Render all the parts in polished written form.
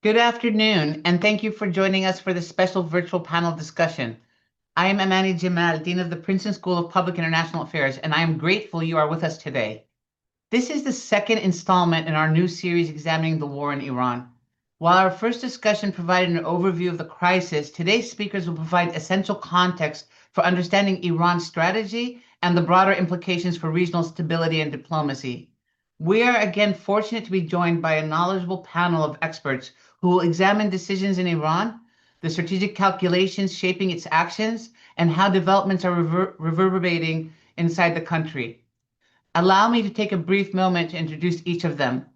Good afternoon, and thank you for joining us for this special virtual panel discussion. I am Amani Jamal, Dean of the Princeton School of Public International Affairs, and I am grateful you are with us today. This is the second installment in our new series examining the war in Iran. While our first discussion provided an overview of the crisis, today's speakers will provide essential context for understanding Iran's strategy and the broader implications for regional stability and diplomacy. We are again fortunate to be joined by a knowledgeable panel of experts who will examine decisions in Iran, the strategic calculations shaping its actions, and how developments are reverberating inside the country. Allow me to take a brief moment to introduce each of them.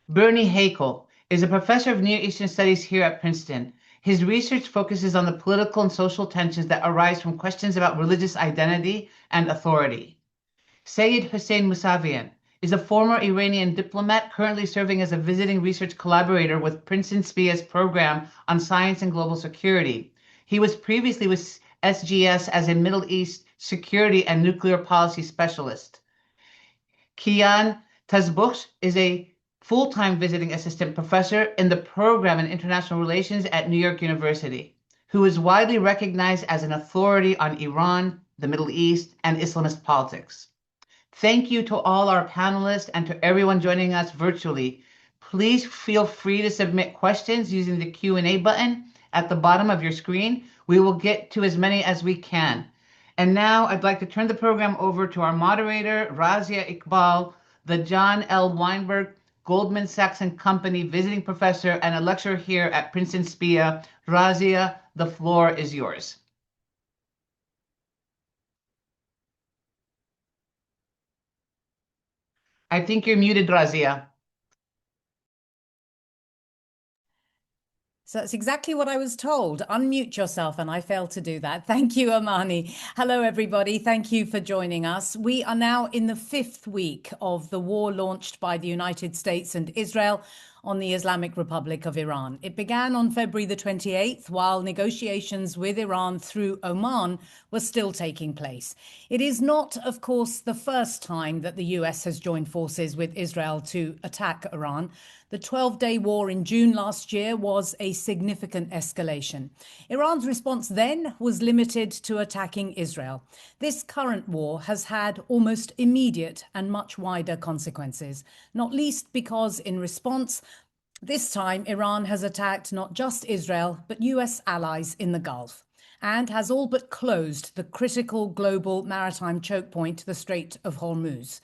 Bernie Hakel is a professor of Near Eastern Studies here at Princeton. His research focuses on the political and social tensions that arise from questions about religious identity and authority. Sayed Hussein Mousavian is a former Iranian diplomat currently serving as a visiting research collaborator with Princeton SPIA's program on science and global security. He was previously with SGS as a Middle East security and nuclear policy specialist. Kian Tazbuch is a full-time visiting assistant professor in the program in international relations at New York University, who is widely recognized as an authority on Iran, the Middle East, and Islamist politics. Thank you to all our panelists and to everyone joining us virtually. Please feel free to submit questions using the Q&A button at the bottom of your screen. We will get to as many as we can. And now I'd like to turn the program over to our moderator, Razia Iqbal, the John L. Weinberg Goldman Sachs and Company visiting professor and a lecturer here at Princeton SPIA. Razia, the floor is yours. I think you're muted, Razia. So that's exactly what I was told. Unmute yourself, and I failed to do that. Thank you, Amani. Hello, everybody. Thank you for joining us. We are now in the fifth week of the war launched by the United States and Israel on the Islamic Republic of Iran. It began on February the 28th, while negotiations with Iran through Oman were still taking place. It is not, of course, the first time that the US has joined forces with Israel to attack Iran. The 12-day war in June last year was a significant escalation. Iran's response then was limited to attacking Israel. This current war has had almost immediate and much wider consequences, not least because in response, this time Iran has attacked not just Israel, but US allies in the Gulf, and has all but closed the critical global maritime choke point, the Strait of Hormuz.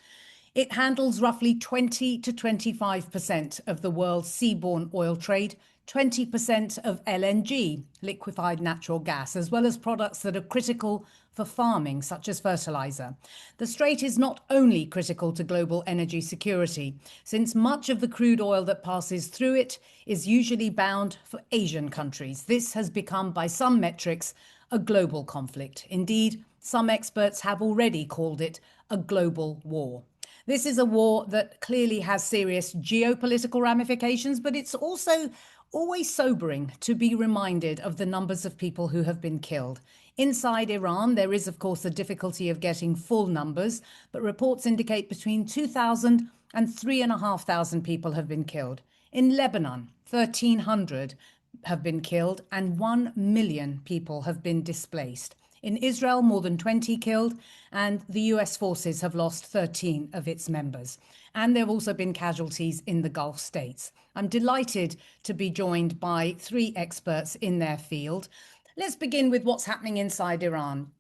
It handles roughly 20 to 25% of the world's seaborne oil trade, 20% of LNG, liquefied natural gas, as well as products that are critical for farming, such as fertilizer. The strait is not only critical to global energy security, since much of the crude oil that passes through it is usually bound for Asian countries. This has become, by some metrics, a global conflict. Indeed, some experts have already called it a global war. This is a war that clearly has serious geopolitical ramifications, but it's also always sobering to be reminded of the numbers of people who have been killed. Inside Iran, there is, of course, the difficulty of getting full numbers, but reports indicate between 2,000 and 3,500 people have been killed. In Lebanon, 1,300 have been killed and 1 million people have been displaced. In Israel, more than 20 killed, and the US forces have lost 13 of its members. And there have also been casualties in the Gulf states. I'm delighted to be joined by three experts in their field. Let's begin with what's happening inside Iran.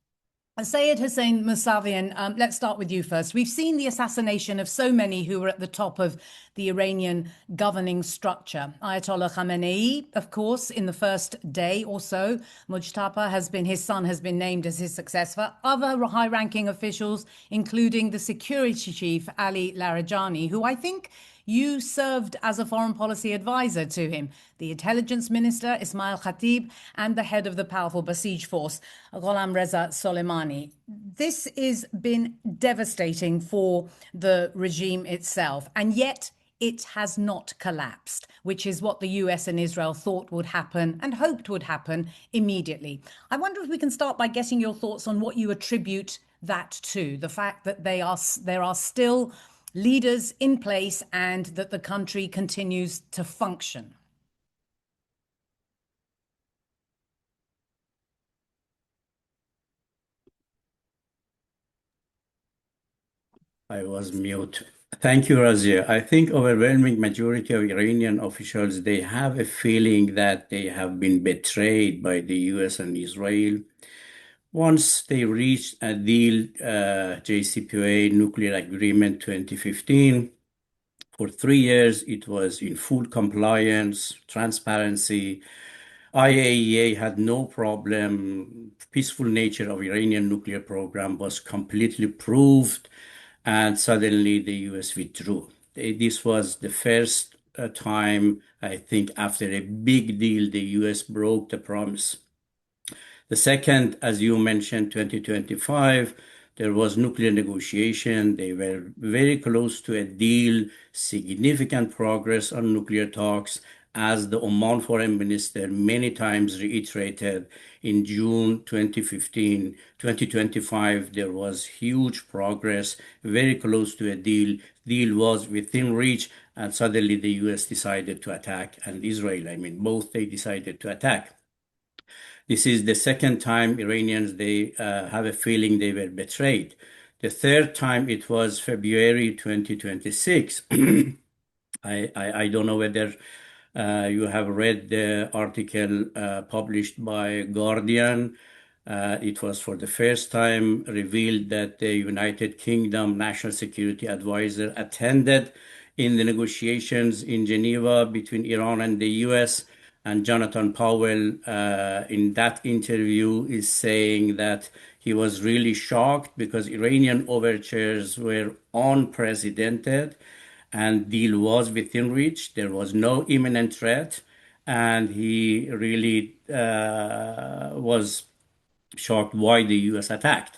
Sayed Hussein Mousavian, let's start with you first. We've seen the assassination of so many who were at the top of the Iranian governing structure. Ayatollah Khamenei, of course, in the first day or so. Mujtaba his son has been named as his successor. Other high-ranking officials, including the security chief, Ali Larijani, who I think you served as a foreign policy advisor to him, the intelligence minister, Ismail Khatib, and the head of the powerful Basij force, Gholam Reza Soleimani. This has been devastating for the regime itself, and yet it has not collapsed, which is what the US and Israel thought would happen and hoped would happen immediately. I wonder if we can start by getting your thoughts on what you attribute that to, the fact that there are still leaders in place and that the country continues to function. I was mute. Thank you, Razia. I think overwhelming majority of Iranian officials, they have a feeling that they have been betrayed by the US and Israel. Once they reached a deal, JCPOA nuclear agreement 2015, for 3 years, it was in full compliance, transparency. IAEA had no problem. Peaceful nature of Iranian nuclear program was completely proved, and suddenly the US withdrew. This was the first time, I think, after a big deal, the US broke the promise. The second, as you mentioned, 2025, there was nuclear negotiation. They were very close to a deal, significant progress on nuclear talks, as the Oman foreign minister many times reiterated in June 2015, 2025, there was huge progress, very close to a deal. Deal was within reach, and suddenly the US decided to attack, and Israel, I mean, both they decided to attack. This is the second time Iranians they have a feeling they were betrayed. The third time it was February 2026. I don't know whether you have read the article published by Guardian. It was for the first time revealed that the United Kingdom National Security Advisor attended in the negotiations in Geneva between Iran and the US. And Jonathan Powell, in that interview, is saying that he was really shocked because Iranian overtures were unprecedented and deal was within reach. There was no imminent threat, and he really was shocked why the US attacked.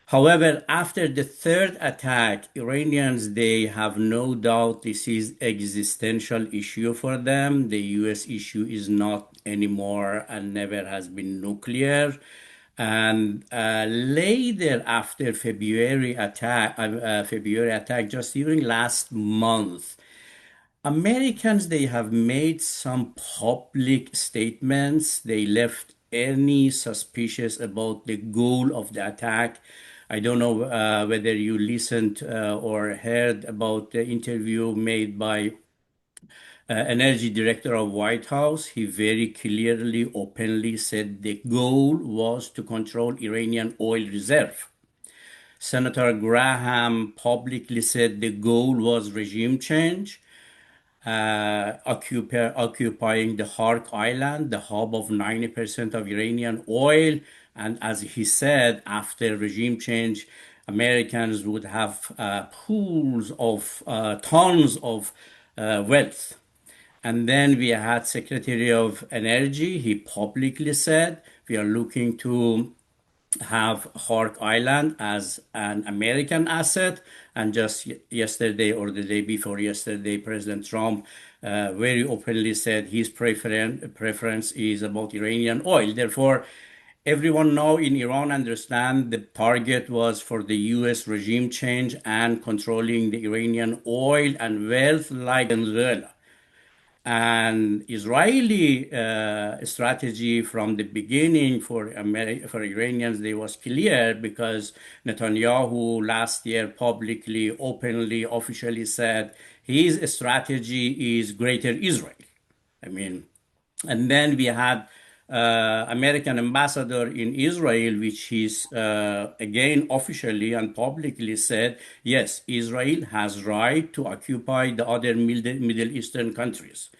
However, after the third attack, Iranians, they have no doubt this is existential issue for them. The US issue is not anymore and never has been nuclear. And later, after February attack, just during last month, Americans, they have made some public statements. They left any suspicious about the goal of the attack. I don't know whether you listened or heard about the interview made by energy director of White House. He very clearly, openly said the goal was to control Iranian oil reserve. Senator Graham publicly said the goal was regime change, occupying the Hark Island, the hub of 90% of Iranian oil. And as he said, after regime change, Americans would have pools of tons of wealth. And then we had Secretary of Energy. He publicly said we are looking to have Hark Island as an American asset. And just yesterday or the day before yesterday, President Trump very openly said his preference is about Iranian oil. Therefore, everyone now in Iran understand the target was for the US regime change and controlling the Iranian oil and wealth like Venezuela. And Israeli strategy from the beginning for Iranians, they was clear because Netanyahu last year publicly, openly, officially said his strategy is greater Israel. I mean, and then we had American ambassador in Israel, which is again officially and publicly said, yes, Israel has right to occupy the other Middle Eastern countries.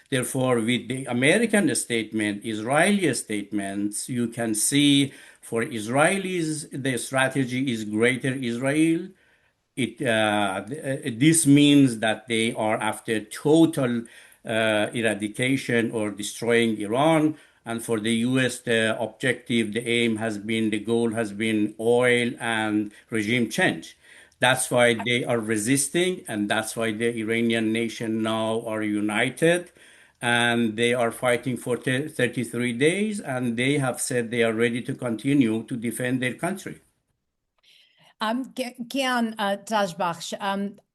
Therefore, with the American statement, Israeli statements, you can see for Israelis, the strategy is greater Israel. This means that they are after total eradication or destroying Iran. And for the US, the objective, the aim has been, the goal has been oil and regime change. That's why they are resisting, and that's why the Iranian nation now are united, and they are fighting for 33 days, and they have said they are ready to continue to defend their country. Kian Tajbakhsh,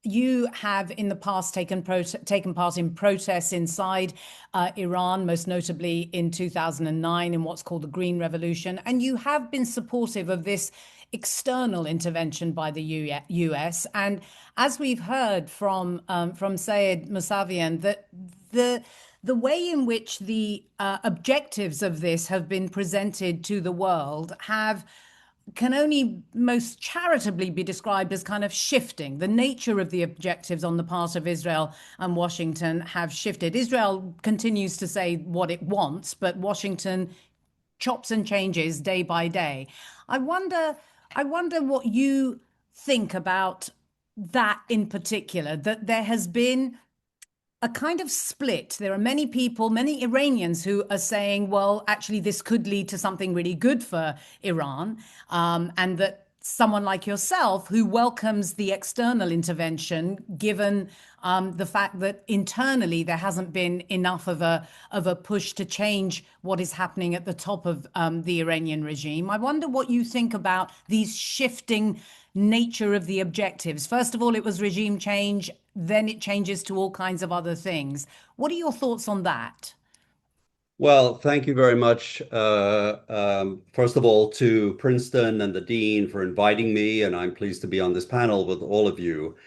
you have in the past taken part in protests inside Iran, most notably in 2009 in what's called the Green Revolution, and you have been supportive of this external intervention by the US. And as we've heard from Sayed Mousavian, that the way in which the objectives of this have been presented to the world can only most charitably be described as kind of shifting. The nature of the objectives on the part of Israel and Washington have shifted. Israel continues to say what it wants, but Washington chops and changes day by day. I wonder what you think about that in particular, that there has been a kind of split. There are many people, many Iranians who are saying, well, actually, this could lead to something really good for Iran, and that someone like yourself who welcomes the external intervention, given the fact that internally there hasn't been enough of a push to change what is happening at the top of the Iranian regime. I wonder what you think about these shifting nature of the objectives. First of all, it was regime change, then it changes to all kinds of other things. What are your thoughts on that? Well, thank you very much. First of all, to Princeton and the Dean for inviting me, and I'm pleased to be on this panel with all of you.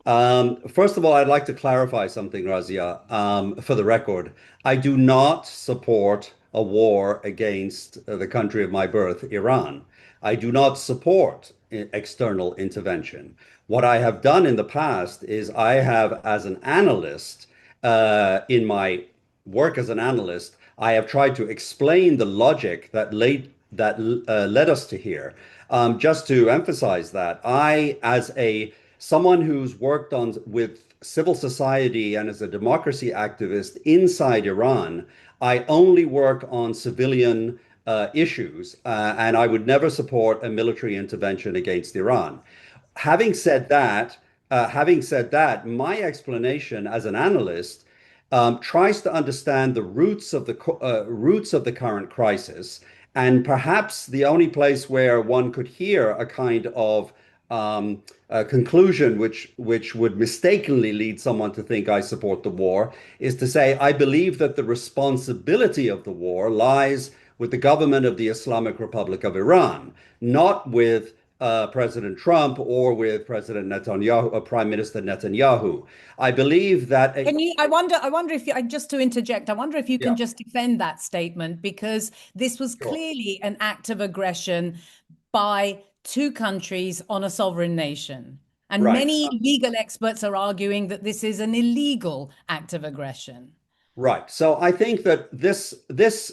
First of all, I'd like to clarify something, Razia, for the record. I do not support a war against the country of my birth, Iran. I do not support external intervention. What I have done in the past is I have, as an analyst, in my work as an analyst, I have tried to explain the logic that led us to here. Just to emphasize that, I, as someone who's worked on with civil society and as a democracy activist inside Iran, I only work on civilian issues, and I would never support a military intervention against Iran. Having said that, my explanation as an analyst tries to understand the roots of the current crisis, and perhaps the only place where one could hear a kind of a conclusion which would mistakenly lead someone to think I support the war is to say I believe that the responsibility of the war lies with the government of the Islamic Republic of Iran, not with President Trump or with President Netanyahu, Prime Minister Netanyahu. I believe that. I wonder if you, just to interject, I wonder if you Yeah, can just defend that statement, because this was sure. clearly an act of aggression by two countries on a sovereign nation. And Right. many legal experts are arguing that this is an illegal act of aggression. Right. So I think that this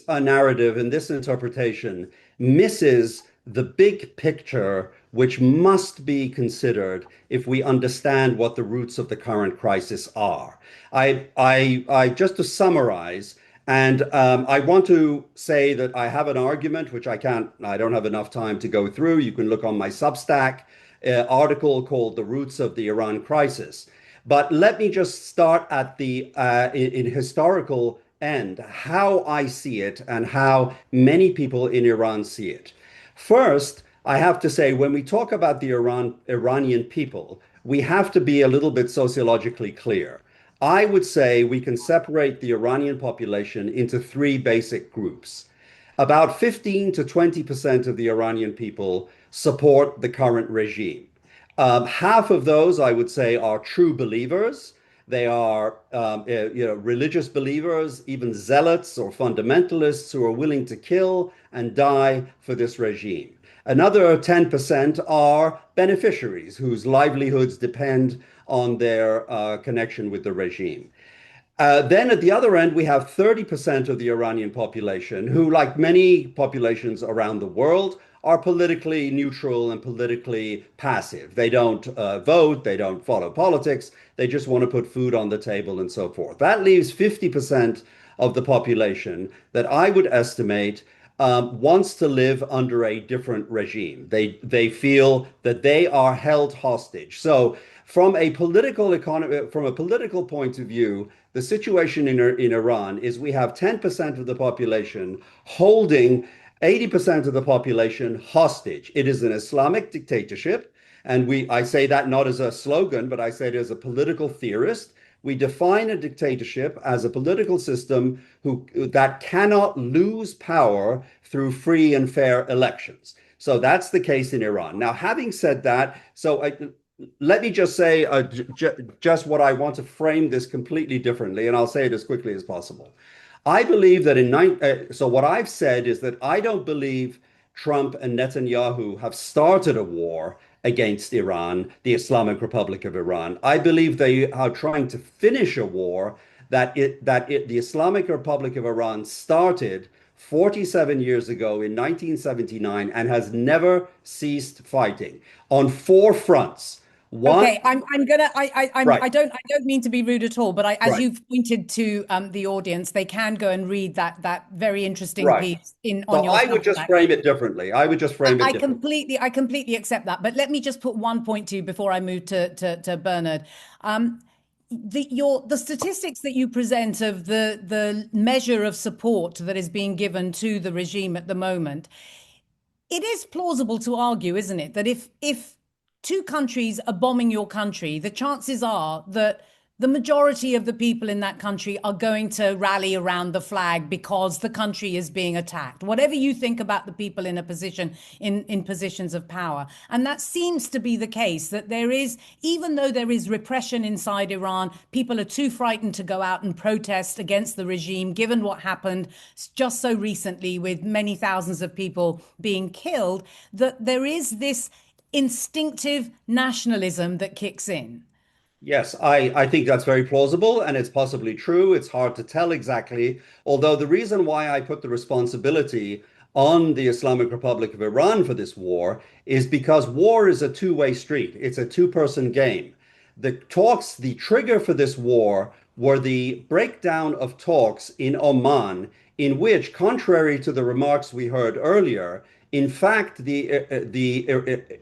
narrative and this interpretation misses the big picture, which must be considered if we understand what the roots of the current crisis are. I just to summarize, and I want to say that I have an argument which I don't have enough time to go through. You can look on my Substack article called "The Roots of the Iran Crisis." But let me just start at the in historical end, how I see it and how many people in Iran see it. First, I have to say, when we talk about the Iranian people, we have to be a little bit sociologically clear. I would say we can separate the Iranian population into three basic groups. About 15 to 20% of the Iranian people support the current regime. Half of those, I would say, are true believers. They are, religious believers, even zealots or fundamentalists who are willing to kill and die for this regime. Another 10% are beneficiaries whose livelihoods depend on their connection with the regime. Then at the other end, we have 30% of the Iranian population who, like many populations around the world, are politically neutral and politically passive. They don't vote, they don't follow politics, they just want to put food on the table and so forth. That leaves 50% of the population that I would estimate wants to live under a different regime. They feel that they are held hostage. So from a political point of view, the situation in Iran is we have 10% of the population holding 80% of the population hostage. It is an Islamic dictatorship. And I say that not as a slogan, but I say it as a political theorist. We define a dictatorship as a political system that cannot lose power through free and fair elections. So that's the case in Iran. Now, having said that, let me just say just what I want to frame this completely differently, and I'll say it as quickly as possible. I believe that so what I've said is that I don't believe Trump and Netanyahu have started a war against Iran, the Islamic Republic of Iran. I believe they are trying to finish a war the Islamic Republic of Iran started 47 years ago in 1979 and has never ceased fighting on four fronts. One, Okay, I'm gonna right, I don't mean to be rude at all, but as right. you've pointed to the audience, they can go and read that very interesting Right. piece in So on your I would just Substack. frame it differently. I would just frame it differently. I completely accept that. But let me just put one point to you before I move to Bernard. The statistics that you present of the measure of support that is being given to the regime at the moment, it is plausible to argue, isn't it, that if two countries are bombing your country, the chances are that the majority of the people in that country are going to rally around the flag because the country is being attacked. Whatever you think about the people in a position in positions of power. And that seems to be the case, that there is, even though there is repression inside Iran, people are too frightened to go out and protest against the regime, given what happened just so recently with many thousands of people being killed, that there is this instinctive nationalism that kicks in. Yes, I think that's very plausible and it's possibly true. It's hard to tell exactly. Although the reason why I put the responsibility on the Islamic Republic of Iran for this war is because war is a two-way street. It's a two-person game. The trigger for this war were the breakdown of talks in Oman, in which, contrary to the remarks we heard earlier, in fact, the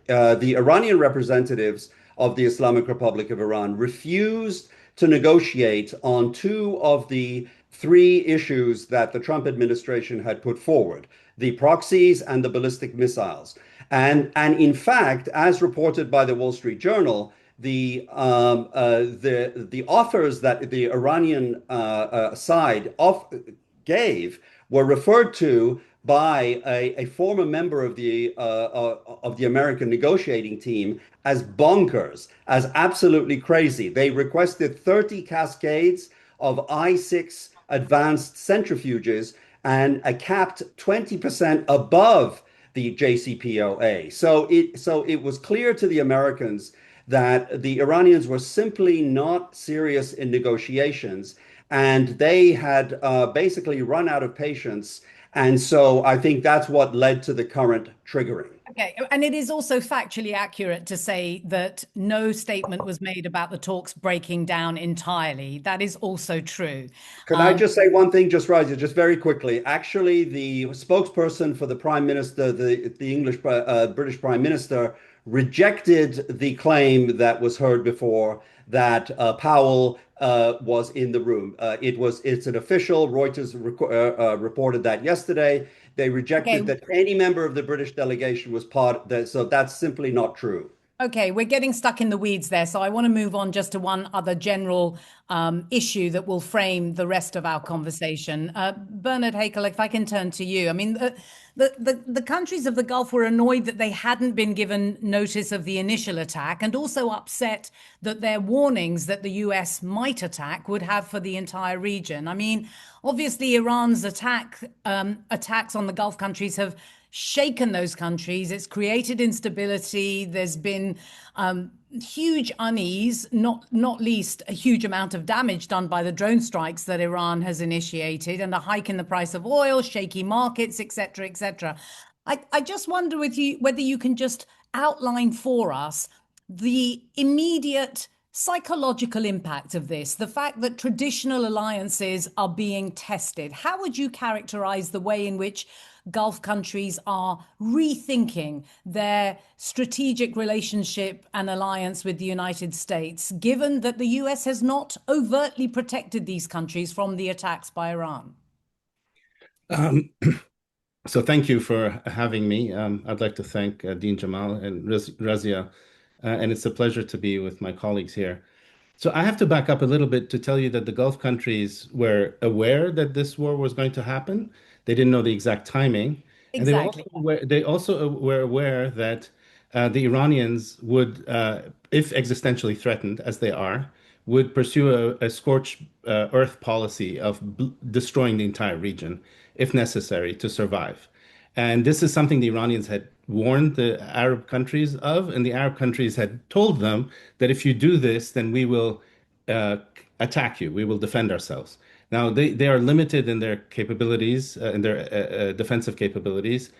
Iranian representatives of the Islamic Republic of Iran refused to negotiate on two of the three issues that the Trump administration had put forward, the proxies and the ballistic missiles. And in fact, as reported by the Wall Street Journal, the offers that the Iranian side gave were referred to by a former member of the American negotiating team as bonkers, as absolutely crazy. They requested 30 cascades of I-6 advanced centrifuges and a capped 20% above the JCPOA. So it was clear to the Americans that the Iranians were simply not serious in negotiations, and they had basically run out of patience. And so I think that's what led to the current triggering. Okay, and it is also factually accurate to say that no statement was made about the talks breaking down entirely. That is also true. Can I just say one thing, just Raja, just very quickly? Actually, the spokesperson for the Prime Minister, the English British Prime Minister, rejected the claim that was heard before that Powell was in the room. It's an official. Reuters reported that yesterday. They rejected Okay, that any member of the British delegation was part. So that's simply not true. Okay, we're getting stuck in the weeds there. So I want to move on just to one other general issue that will frame the rest of our conversation. Bernard Hakel, if I can turn to you. I mean, the countries of the Gulf were annoyed that they hadn't been given notice of the initial attack, and also upset that their warnings that the US might attack would have for the entire region. I mean, obviously, Iran's attacks on the Gulf countries have shaken those countries. It's created instability. There's been huge unease, not least a huge amount of damage done by the drone strikes that Iran has initiated, and a hike in the price of oil, shaky markets, etc., etc. I just wonder with you whether you can just outline for us the immediate psychological impact of this, the fact that traditional alliances are being tested. How would you characterize the way in which Gulf countries are rethinking their strategic relationship and alliance with the United States, given that the US has not overtly protected these countries from the attacks by Iran? Um, so thank you for having me. I'd like to thank Dean Jamal and Razia, and it's a pleasure to be with my colleagues here. So I have to back up a little bit to tell you that the Gulf countries were aware that this war was going to happen. They didn't know the exact timing. And Exactly. they also were aware that the Iranians would, if existentially threatened as they are, would pursue a scorched earth policy of destroying the entire region if necessary to survive. And this is something the Iranians had warned the Arab countries of, and the Arab countries had told them that if you do this, then we will uh, attack you. We will defend ourselves. Now, they are limited in their capabilities, in their defensive capabilities,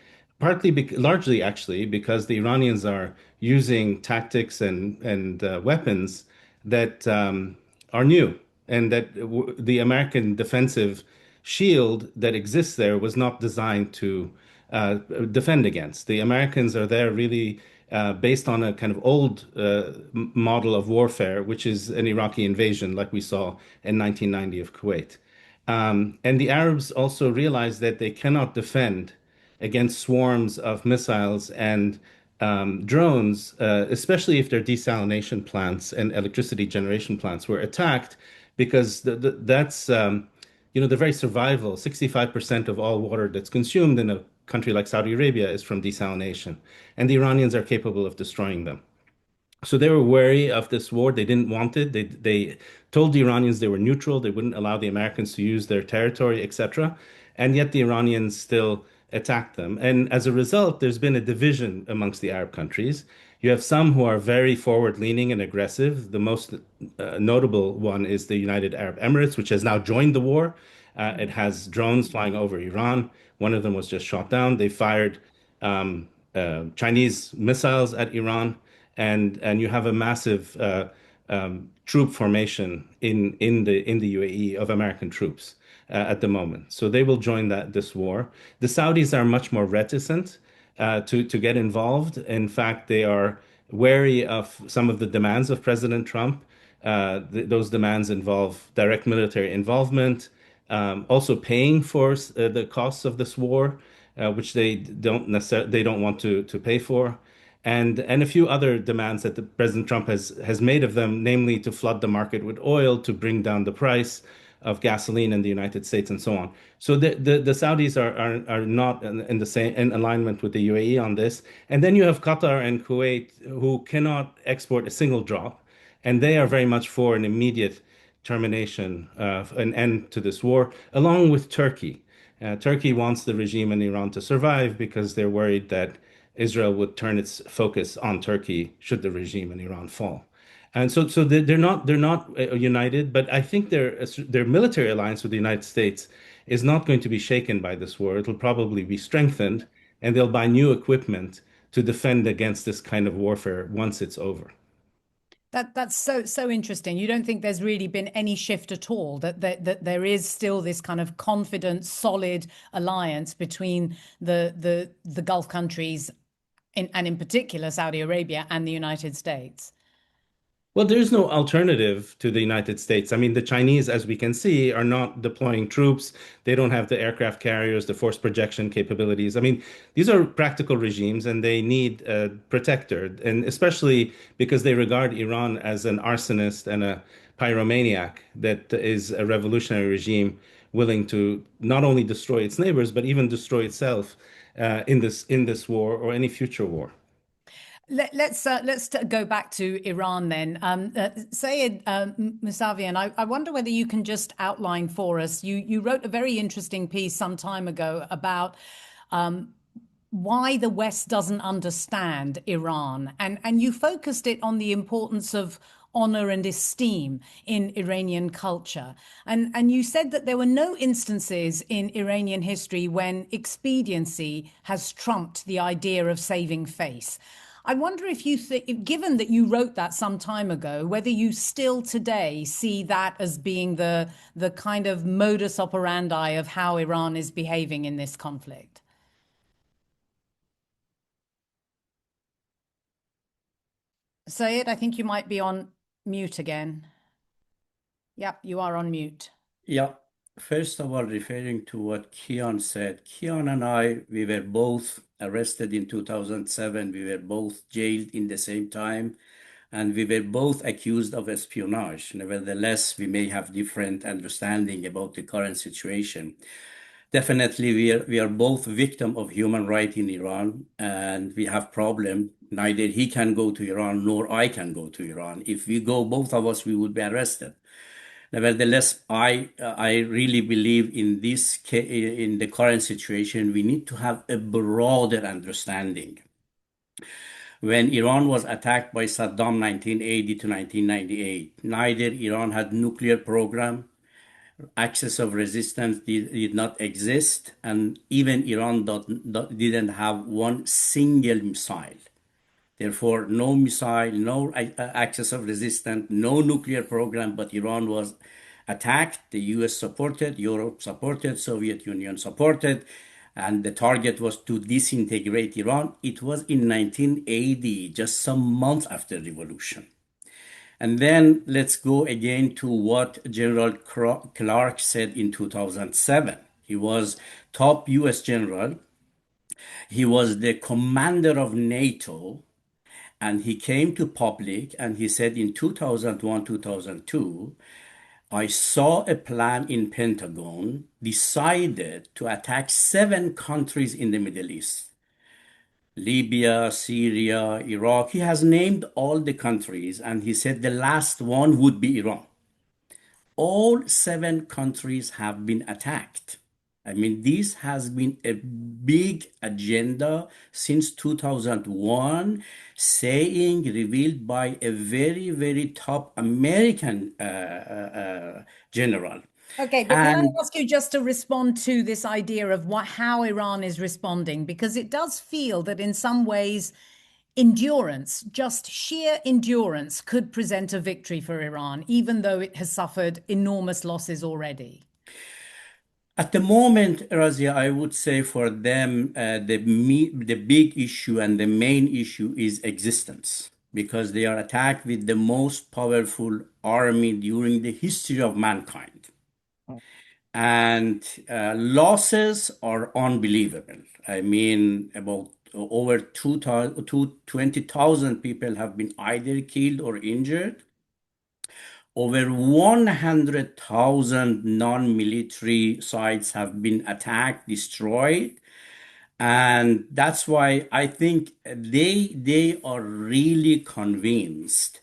largely actually, because the Iranians are using tactics and weapons that are new, and that the American defensive shield that exists there was not designed to defend against. The Americans are there really based on a kind of old model of warfare, which is an Iraqi invasion, like we saw in 1990 of Kuwait. And the Arabs also realize that they cannot defend against swarms of missiles and drones, especially if their desalination plants and electricity generation plants were attacked, because that's the very survival. 65% of all water that's consumed in a country like Saudi Arabia is from desalination, and the Iranians are capable of destroying them. So they were wary of this war. They didn't want it. They told the Iranians they were neutral. They wouldn't allow the Americans to use their territory, etc. And yet the Iranians still attacked them. And as a result, there's been a division amongst the Arab countries. You have some who are very forward-leaning and aggressive. The most notable one is the United Arab Emirates, which has now joined the war. It has drones flying over Iran. One of them was just shot down. They fired Chinese missiles at Iran, and you have a massive troop formation in the UAE of American troops at the moment. So they will join this war. The Saudis are much more reticent to get involved. In fact, they are wary of some of the demands of President Trump. Those demands involve direct military involvement, also paying for the costs of this war, which they don't want to pay for, and a few other demands that the President Trump has made of them, namely to flood the market with oil to bring down the price of gasoline in the United States and so on. So the Saudis are not in the same in alignment with the UAE on this. And then you have Qatar and Kuwait who cannot export a single drop, and they are very much for an immediate termination of an end to this war, along with Turkey. Turkey wants the regime in Iran to survive because they're worried that Israel would turn its focus on Turkey should the regime in Iran fall. And so they're not united, but I think their military alliance with the United States is not going to be shaken by this war. It'll probably be strengthened, and they'll buy new equipment to defend against this kind of warfare once it's over. That's so interesting. You don't think there's really been any shift at all, that there is still this kind of confident, solid alliance between the Gulf countries and in particular Saudi Arabia and the United States? Well, there's no alternative to the United States. I mean, the Chinese, as we can see, are not deploying troops. They don't have the aircraft carriers, the force projection capabilities. I mean, these are practical regimes and they need a protector, and especially because they regard Iran as an arsonist and a pyromaniac that is a revolutionary regime willing to not only destroy its neighbors, but even destroy itself in this war or any future war. Let's go back to Iran then. Sayed Musavian, I wonder whether you can just outline for us. You wrote a very interesting piece some time ago about why the West doesn't understand Iran, and you focused it on the importance of honor and esteem in Iranian culture. And you said that there were no instances in Iranian history when expediency has trumped the idea of saving face. I wonder if you think, given that you wrote that some time ago, whether you still today see that as being the kind of modus operandi of how Iran is behaving in this conflict. Sayed, I think you might be on mute again. Yep, you are on mute. Yeah. First of all, referring to what Kian said, Kian and I, we were both arrested in 2007. We were both jailed in the same time, and we were both accused of espionage. Nevertheless, we may have different understanding about the current situation. Definitely, we are both victim of human right in Iran, and we have problem. Neither he can go to Iran nor I can go to Iran. If we go, both of us, we would be arrested. Nevertheless, I really believe in in the current situation, we need to have a broader understanding. When Iran was attacked by Saddam 1980 to 1998, neither Iran had nuclear program, axis of resistance did not exist, and even Iran didn't have one single missile. Therefore, no missile, no axis of resistance, no nuclear program, but Iran was attacked. The US supported, Europe supported, Soviet Union supported, and the target was to disintegrate Iran. It was in 1980, just some months after revolution. And then let's go again to what General Clark said in 2007. He was top US general. He was the commander of NATO, and he came to public and he said in 2001, 2002, I saw a plan in Pentagon decided to attack 7 countries in the Middle East. Libya, Syria, Iraq. He has named all the countries and he said the last one would be Iran. All 7 countries have been attacked. I mean, this has been a big agenda since 2001, saying, revealed by a very, very top American general. Okay, but can I And ask you just to respond to this idea of how Iran is responding? Because it does feel that in some ways, endurance, just sheer endurance, could present a victory for Iran, even though it has suffered enormous losses already. at the moment, Razia, I would say for them, the big issue and the main issue is existence, because they are attacked with the most powerful army during the history of mankind. And losses are unbelievable. I mean, about over 20,000 people have been either killed or injured. Over 100,000 non-military sites have been attacked, destroyed. And that's why I think they are really convinced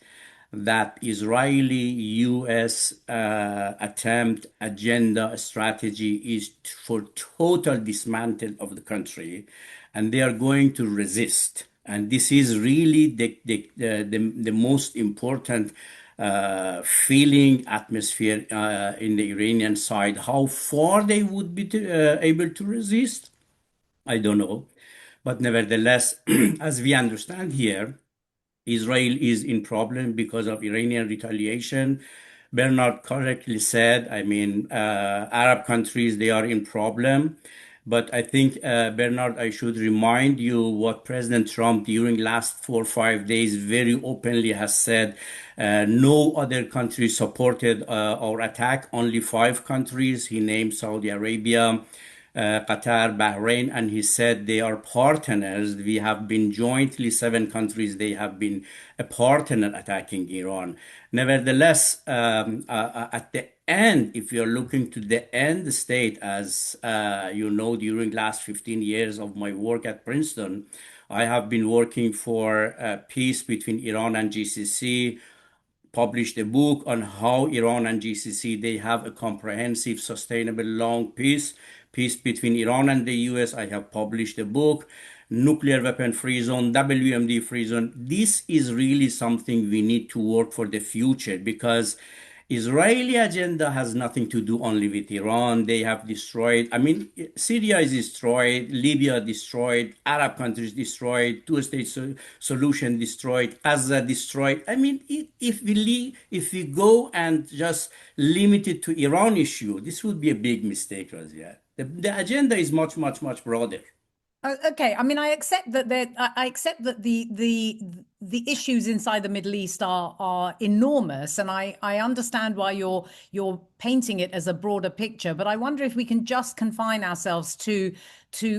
that Israeli US attempt agenda strategy is for total dismantle of the country, and they are going to resist. And this is really the most important feeling atmosphere in the Iranian side. How far they would be able to resist, I don't know. But nevertheless, as we understand here, Israel is in problem because of Iranian retaliation. Bernard correctly said, I mean, Arab countries, they are in problem. But I think, Bernard, I should remind you what President Trump during last 4 or 5 days very openly has said. No other country supported our attack, only 5 countries. He named Saudi Arabia, Qatar, Bahrain, and he said they are partners. We have been jointly 7 countries. They have been a partner attacking Iran. Nevertheless, at the end, if you're looking to the end state, as you know, during last 15 years of my work at Princeton, I have been working for peace between Iran and GCC, published a book on how Iran and GCC they have a comprehensive, sustainable, long peace between Iran and the US. I have published a book, Nuclear Weapon Free Zone, WMD Free Zone. This is really something we need to work for the future, because Israeli agenda has nothing to do only with Iran. They have destroyed, I mean, Syria is destroyed, Libya destroyed, Arab countries destroyed, two-state solution destroyed, Gaza destroyed. I mean, if we go and just limit it to Iran issue, this would be a big mistake, Razia. The agenda is much, much, much broader. Okay, I mean, I accept that I accept that the issues inside the Middle East are enormous, and I understand why you're painting it as a broader picture. But I wonder if we can just confine ourselves to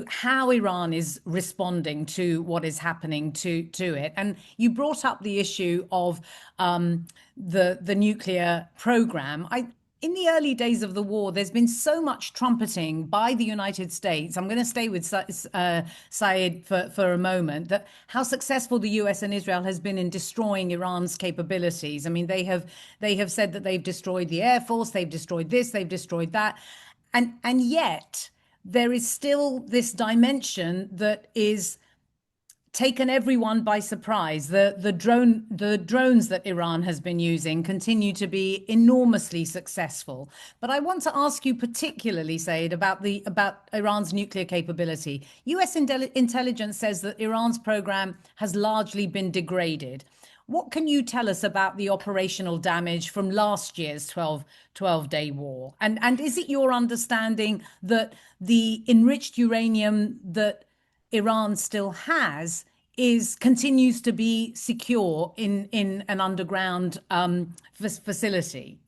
how Iran is responding to what is happening to it. And you brought up the issue of the nuclear program. in the early days of the war, there's been so much trumpeting by the United States. I'm going to stay with Saeed for a moment, that how successful the US and Israel has been in destroying Iran's capabilities. I mean, they have said that they've destroyed the Air Force, they've destroyed this, they've destroyed that. And yet there is still this dimension that is taken everyone by surprise. The drones that Iran has been using continue to be enormously successful. But I want to ask you particularly, Said, about Iran's nuclear capability. US intelligence says that Iran's program has largely been degraded. What can you tell us about the operational damage from last year's 12-day war? And is it your understanding that the enriched uranium that Iran still has continues to be secure in an underground facility?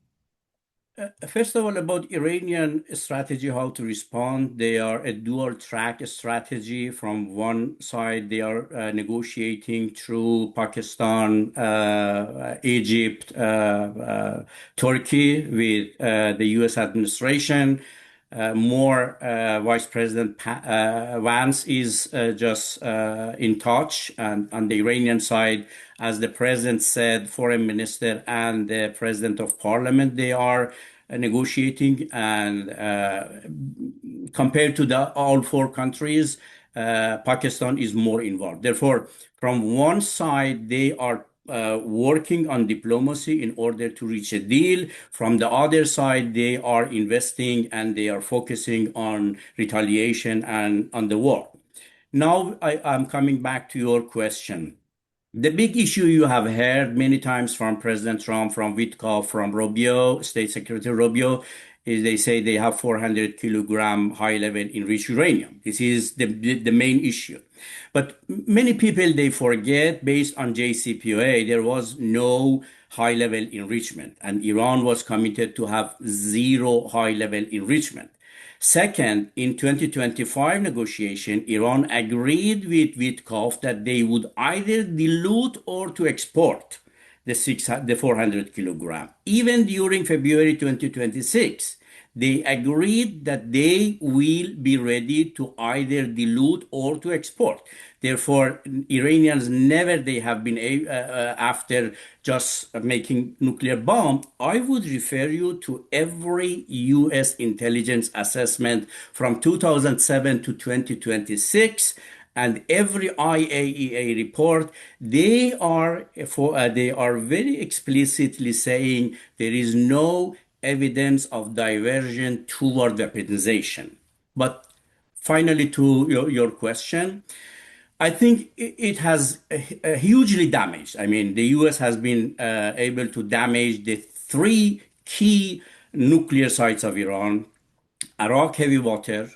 First of all, about Iranian strategy, how to respond, they are a dual track strategy. From one side, they are negotiating through Pakistan, Egypt, Turkey with the US administration. More Vice President Vance is just in touch, and on the Iranian side, as the president said, foreign minister and the president of parliament, they are negotiating. And compared to all four countries, Pakistan is more involved. Therefore, from one side, they are working on diplomacy in order to reach a deal. From the other side, they are investing and they are focusing on retaliation and on the war. Now, I'm coming back to your question. The big issue you have heard many times from President Trump, from Witkoff, from Rubio, State Secretary Rubio, is they say they have 400 kilogram high level enriched uranium. This is the main issue. But many people, they forget, based on JCPOA, there was no high level enrichment, and Iran was committed to have zero high level enrichment. Second, in 2025 negotiation, Iran agreed with Witkoff that they would either dilute or to export the 400 kilogram. Even during February 2026, they agreed that they will be ready to either dilute or to export. Therefore, Iranians never they have been after just making nuclear bomb. I would refer you to every U.S. intelligence assessment from 2007 to 2026 and every IAEA report. They are very explicitly saying there is no evidence of diversion toward weaponization. But finally, to your question, I think it has hugely damaged. I mean, the US has been able to damage the three key nuclear sites of Iran: Arak heavy water,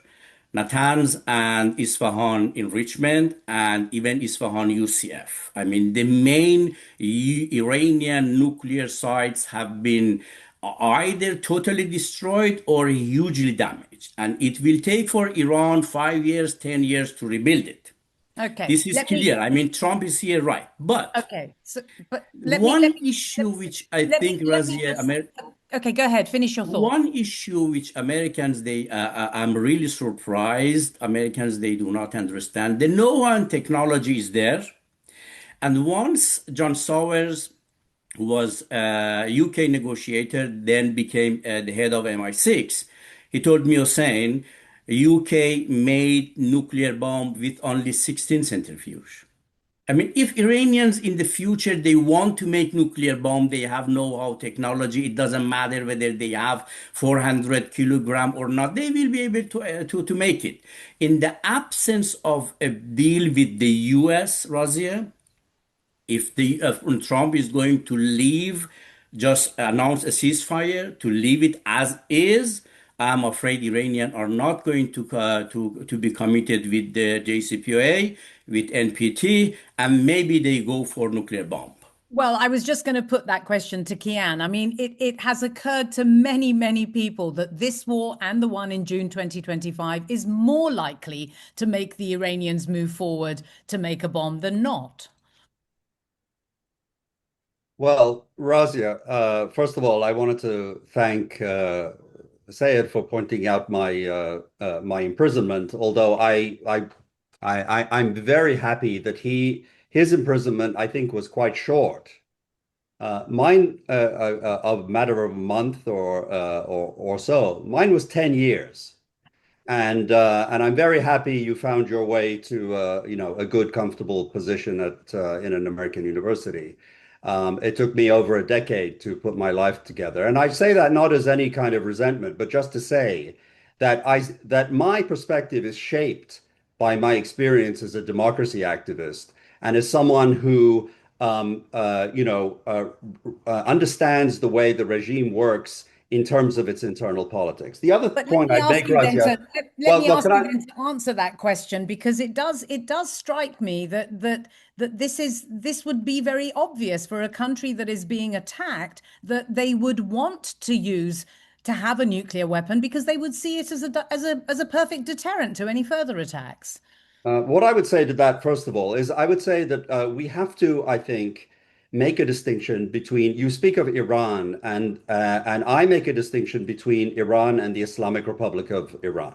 Natanz and Isfahan enrichment, and even Isfahan UCF. I mean, the main Iranian nuclear sites have been either totally destroyed or hugely damaged. And it will take for Iran 5 years, 10 years to rebuild it. Okay. This is clear. I mean, Trump is here, right? But okay. So, but one issue which I think, Razia, okay, go ahead. Finish your thought. one issue which Americans, I'm really surprised. Americans, they do not understand. The know-how and technology is there. And once John Sowers, who was a UK negotiator, then became the head of MI6, he told me, Hussein, UK made nuclear bomb with only 16 centrifuge. I mean, if Iranians in the future, they want to make nuclear bomb, they have know-how technology, it doesn't matter whether they have 400 kilogram or not, they will be able to make it. In the absence of a deal with the US, Razia, if Trump is going to leave, just announce a ceasefire, to leave it as is, I'm afraid Iranians are not going to be committed with the JCPOA, with NPT, and maybe they go for nuclear bomb. Well, I was just going to put that question to Kian. I mean, it has occurred to many, many people that this war and the one in June 2025 is more likely to make the Iranians move forward to make a bomb than not. Well, Razia, first of all, I wanted to thank Sayed for pointing out my imprisonment. Although I'm very happy that his imprisonment, I think, was quite short. Mine, a matter of a month or so. Mine was 10 years. And I'm very happy you found your way to a good, comfortable position at in an American university. It took me over a decade to put my life together, and I say that not as any kind of resentment, but just to say that my perspective is shaped by my experience as a democracy activist and as someone who understands the way the regime works in terms of its internal politics. The other But let point me I'd ask make, you then Razia, to let well, me look, ask can you I? then to answer that question, because it does strike me that this would be very obvious for a country that is being attacked, that they would want to have a nuclear weapon because they would see it as a perfect deterrent to any further attacks. What I would say to that, first of all, is I would say that we have to, I think, make a distinction between, you speak of Iran, and I make a distinction between Iran and the Islamic Republic of Iran.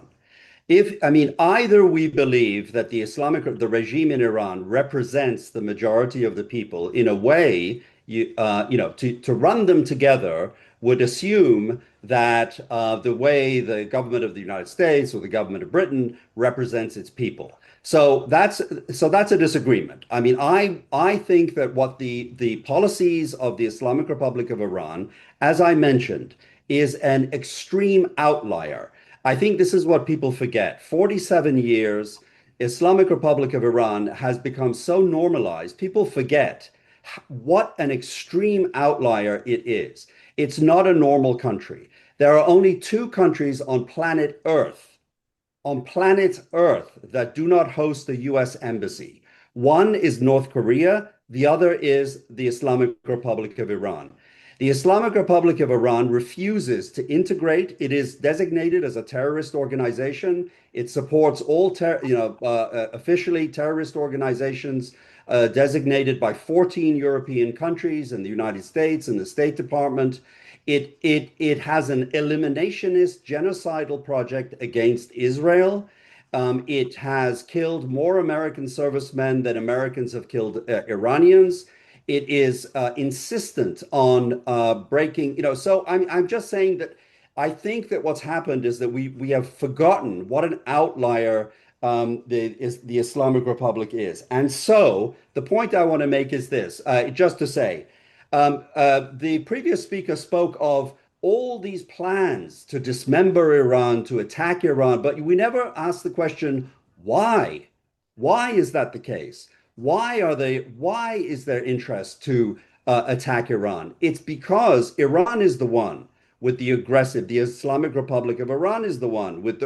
I mean, either we believe that the regime in Iran represents the majority of the people in a way, to run them together would assume that the way the government of the United States or the government of Britain represents its people. So that's a disagreement. I mean, I think that what the policies of the Islamic Republic of Iran, as I mentioned, is an extreme outlier. I think this is what people forget. 47 years, Islamic Republic of Iran has become so normalized, people forget what an extreme outlier it is. It's not a normal country. There are only two countries on planet Earth that do not host a US embassy. One is North Korea, the other is the Islamic Republic of Iran. The Islamic Republic of Iran refuses to integrate. It is designated as a terrorist organization. It supports officially terrorist organizations designated by 14 European countries and the United States and the State Department. It has an eliminationist genocidal project against Israel. It has killed more American servicemen than Americans have killed Iranians. It is insistent on breaking, So I'm just saying that I think that what's happened is that we have forgotten what an outlier the Islamic Republic is. And so the point I want to make is this, just to say, the previous speaker spoke of all these plans to dismember Iran, to attack Iran, but we never asked the question, why? Why is that the case? Why is there interest to attack Iran? It's because Iran is the one the Islamic Republic of Iran is the one with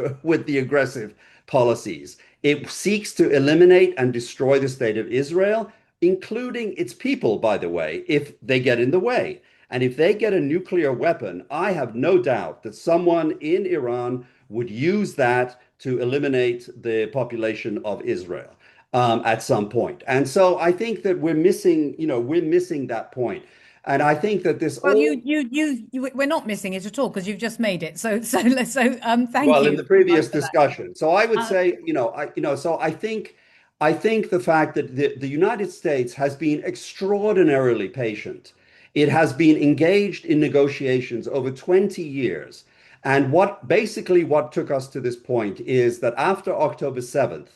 the aggressive policies. It seeks to eliminate and destroy the state of Israel, including its people, by the way, if they get in the way. And if they get a nuclear weapon, I have no doubt that someone in Iran would use that to eliminate the population of Israel at some point. And so I think that we're missing that point. And I think that this Well, all we're not missing it at all because you've just made it. Thank Well, in you the very much previous for that. discussion. So I would Uh, say, so I think the fact that the United States has been extraordinarily patient. It has been engaged in negotiations over 20 years. And what took us to this point is that after October 7th,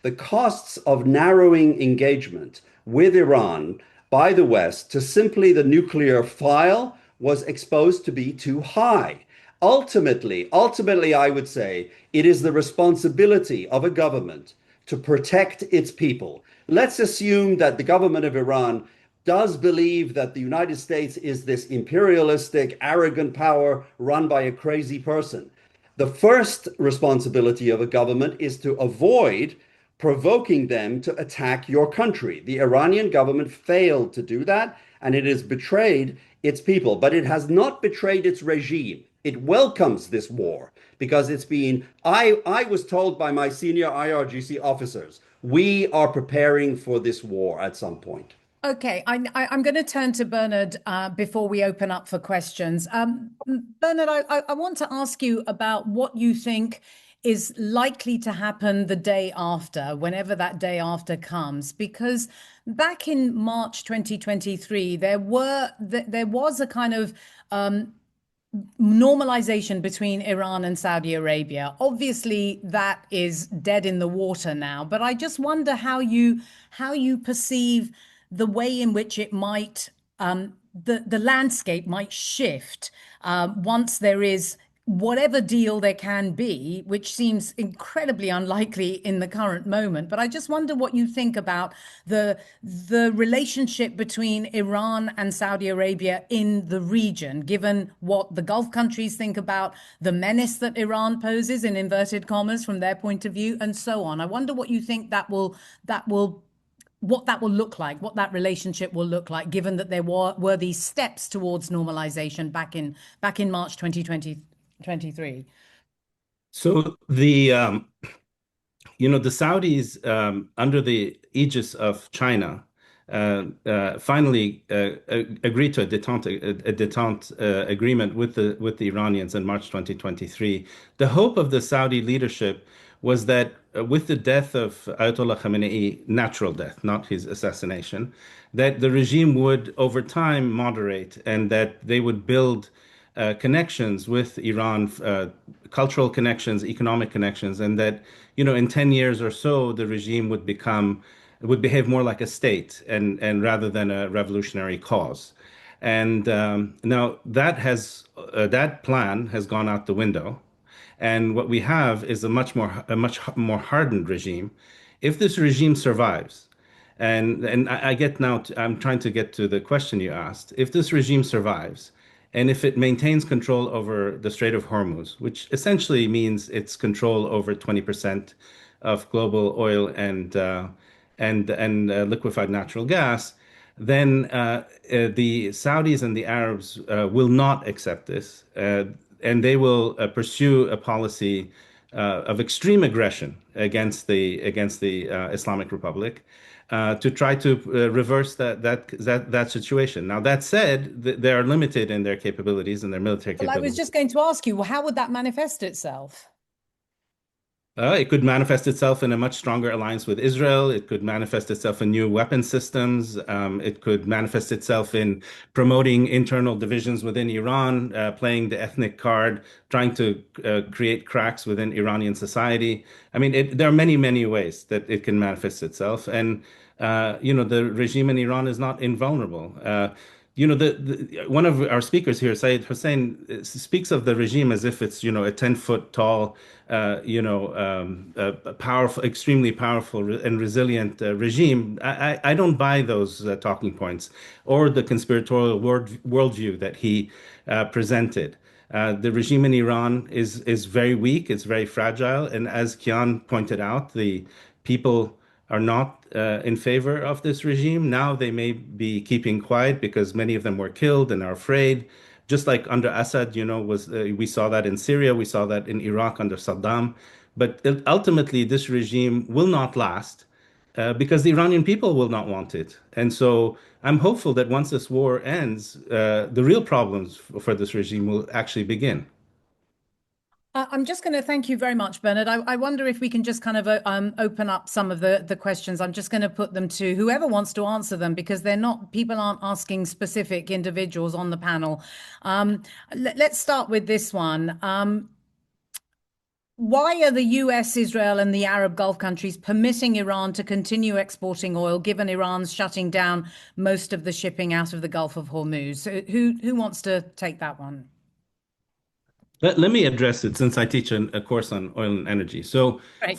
the costs of narrowing engagement with Iran by the West to simply the nuclear file was exposed to be too high. Ultimately, I would say it is the responsibility of a government to protect its people. Let's assume that the government of Iran does believe that the United States is this imperialistic, arrogant power run by a crazy person. The first responsibility of a government is to avoid provoking them to attack your country. The Iranian government failed to do that, and it has betrayed its people, but it has not betrayed its regime. It welcomes this war because I was told by my senior IRGC officers, we are preparing for this war at some point. Okay, I'm going to turn to Bernard before we open up for questions. Bernard, I want to ask you about what you think is likely to happen the day after, whenever that day after comes, because back in March 2023, there was a kind of normalization between Iran and Saudi Arabia. Obviously, that is dead in the water now. But I just wonder how you perceive the way in which it might the landscape might shift once there is whatever deal there can be, which seems incredibly unlikely in the current moment. But I just wonder what you think about the relationship between Iran and Saudi Arabia in the region, given what the Gulf countries think about the menace that Iran poses, in inverted commas, from their point of view, and so on. I wonder what you think what that will look like, what that relationship will look like, given that there were these steps towards normalization back in March 2023. So the Saudis, under the aegis of China, finally agreed to a detente agreement with the Iranians in March 2023. The hope of the Saudi leadership was that with the death of Ayatollah Khamenei, natural death, not his assassination, that the regime would over time moderate and that they would build connections with Iran, cultural connections, economic connections, and that, in 10 years or so, the regime would behave more like a state and rather than a revolutionary cause. And now that plan has gone out the window. And what we have is a much more hardened regime. If this regime survives, and I get now, I'm trying to get to the question you asked. If this regime survives, and if it maintains control over the Strait of Hormuz, which essentially means it's control over 20% of global oil and liquefied natural gas, then the Saudis and the Arabs will not accept this, and they will pursue a policy of extreme aggression against the Islamic Republic to try to reverse that situation. Now, that said, they are limited in their capabilities and their military Well, I was capabilities. just going to ask you, well, how would that manifest itself? It could manifest itself in a much stronger alliance with Israel. It could manifest itself in new weapon systems. It could manifest itself in promoting internal divisions within Iran, playing the ethnic card, trying to create cracks within Iranian society. I mean, there are many, many ways that it can manifest itself. And, the regime in Iran is not invulnerable. One of our speakers here, Saeed Hussein, speaks of the regime as if it's, a 10-foot tall, powerful, extremely powerful and resilient regime. I don't buy those talking points or the conspiratorial worldview that he presented. The regime in Iran is very weak, it's very fragile, and as Kian pointed out, the people are not in favor of this regime. Now they may be keeping quiet because many of them were killed and are afraid. Just like under Assad, we saw that in Syria, we saw that in Iraq under Saddam. But ultimately, this regime will not last because the Iranian people will not want it. And so I'm hopeful that once this war ends, the real problems for this regime will actually begin. I'm just going to thank you very much, Bernard. I wonder if we can just kind of open up some of the questions. I'm just going to put them to whoever wants to answer them because people aren't asking specific individuals on the panel. Let's start with this one. Why are the US, Israel, and the Arab Gulf countries permitting Iran to continue exporting oil, given Iran's shutting down most of the shipping out of the Gulf of Hormuz? So who wants to take that one? Let me address it since I teach a course on oil and energy. So Right.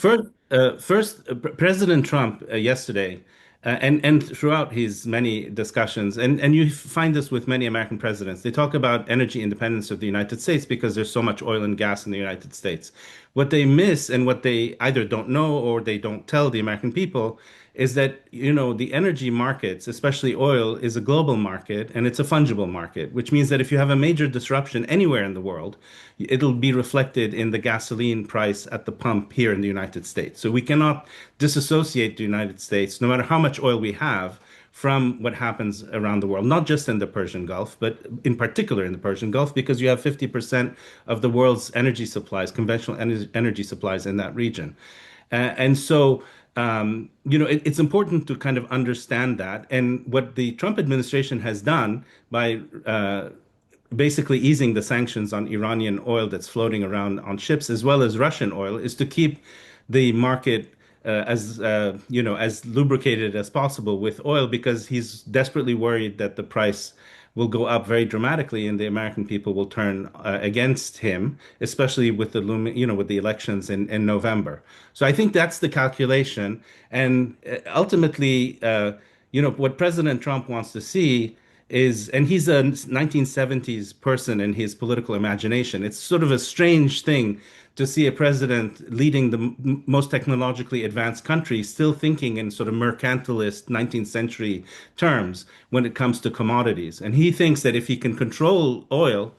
first, President Trump yesterday, and throughout his many discussions, and you find this with many American presidents, they talk about energy independence of the United States because there's so much oil and gas in the United States. What they miss and what they either don't know or they don't tell the American people is that, the energy markets, especially oil, is a global market and it's a fungible market, which means that if you have a major disruption anywhere in the world, it'll be reflected in the gasoline price at the pump here in the United States. So we cannot disassociate the United States, no matter how much oil we have, from what happens around the world, not just in the Persian Gulf, but in particular in the Persian Gulf, because you have 50% of the world's energy supplies, conventional energy supplies in that region. It's important to kind of understand that. And what the Trump administration has done by basically easing the sanctions on Iranian oil that's floating around on ships, as well as Russian oil, is to keep the market as lubricated as possible with oil, because he's desperately worried that the price will go up very dramatically and the American people will turn against him, especially with with the elections in November. So I think that's the calculation, and ultimately, what President Trump wants to see is, and he's a 1970s person in his political imagination. It's sort of a strange thing to see a president leading the most technologically advanced country still thinking in sort of mercantilist 19th century terms when it comes to commodities. And he thinks that if he can control oil,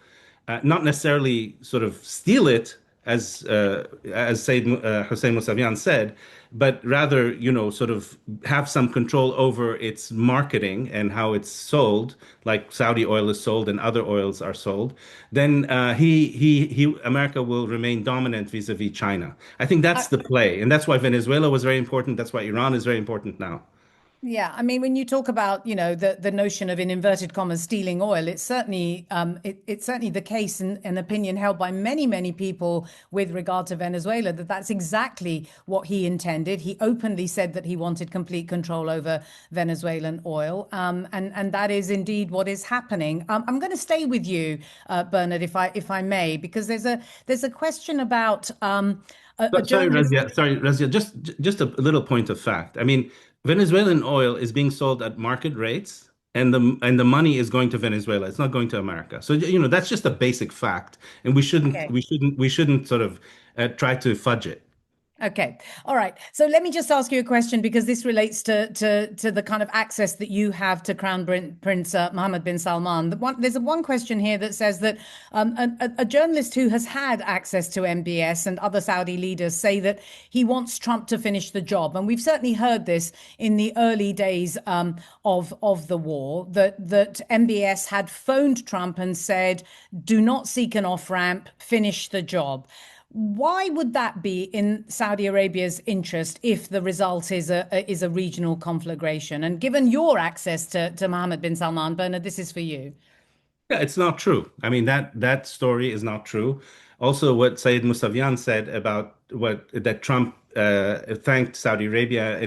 not necessarily sort of steal it, as Sayyid Hussein Mousavian said, but rather, sort of have some control over its marketing and how it's sold, like Saudi oil is sold and other oils are sold, then America will remain dominant vis-a-vis China. I think that's the play, and that's why Venezuela was very important. That's why Iran is very important now. Yeah, I mean, when you talk about, the notion of, in inverted commas, stealing oil, it's certainly it's certainly the case, and an opinion held by many, many people with regard to Venezuela, that that's exactly what he intended. He openly said that he wanted complete control over Venezuelan oil, and that is indeed what is happening. I'm going to stay with you, Bernard, if I may, because there's a question about a Sorry, journalist. Razia. Sorry, Razia. Just a little point of fact. I mean, Venezuelan oil is being sold at market rates, and the money is going to Venezuela. It's not going to America. So that's just a basic fact, and Okay. we shouldn't sort of try to fudge it. Okay. All right. So let me just ask you a question, because this relates to the kind of access that you have to Crown Prince Mohammed bin Salman. There's one question here that says that a journalist who has had access to MBS and other Saudi leaders say that he wants Trump to finish the job. And we've certainly heard this in the early days of the war, that MBS had phoned Trump and said, "Do not seek an off ramp, finish the job." Why would that be in Saudi Arabia's interest if the result is a regional conflagration? And given your access to Mohammed bin Salman, Bernard, this is for you. Yeah, it's not true. I mean, that story is not true. Also, what Sayyid Mousavian said about that Trump thanked Saudi Arabia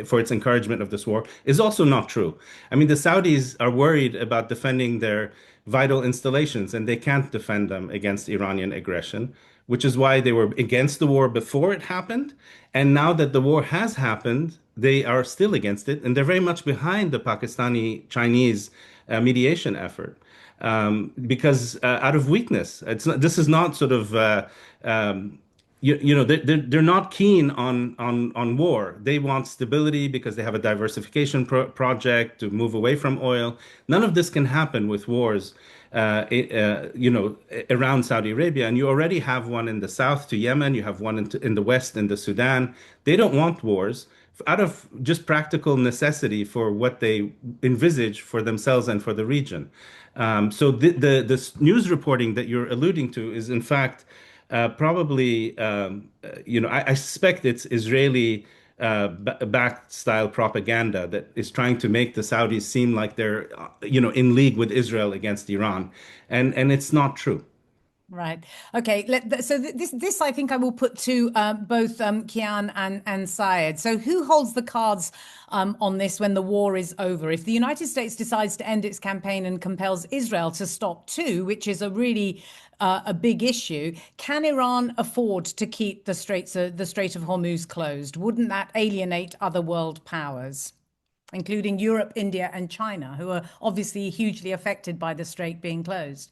for its encouragement of this war is also not true. I mean, the Saudis are worried about defending their vital installations, and they can't defend them against Iranian aggression, which is why they were against the war before it happened. And now that the war has happened, they are still against it, and they're very much behind the Pakistani-Chinese mediation effort, because out of weakness. This is not sort of they're not keen on war. They want stability because they have a diversification project to move away from oil. None of this can happen with wars, around Saudi Arabia, and you already have one in the south to Yemen. You have one in the west in the Sudan. They don't want wars out of just practical necessity for what they envisage for themselves and for the region. So the news reporting that you're alluding to is, in fact, probably, I suspect it's Israeli backed style propaganda that is trying to make the Saudis seem like they're, in league with Israel against Iran, and it's not true. Right. Okay. So this I think I will put to both Kian and Syed. So who holds the cards on this when the war is over? If the United States decides to end its campaign and compels Israel to stop too, which is a really a big issue, can Iran afford to keep the Strait of Hormuz closed? Wouldn't that alienate other world powers, including Europe, India, and China, who are obviously hugely affected by the strait being closed?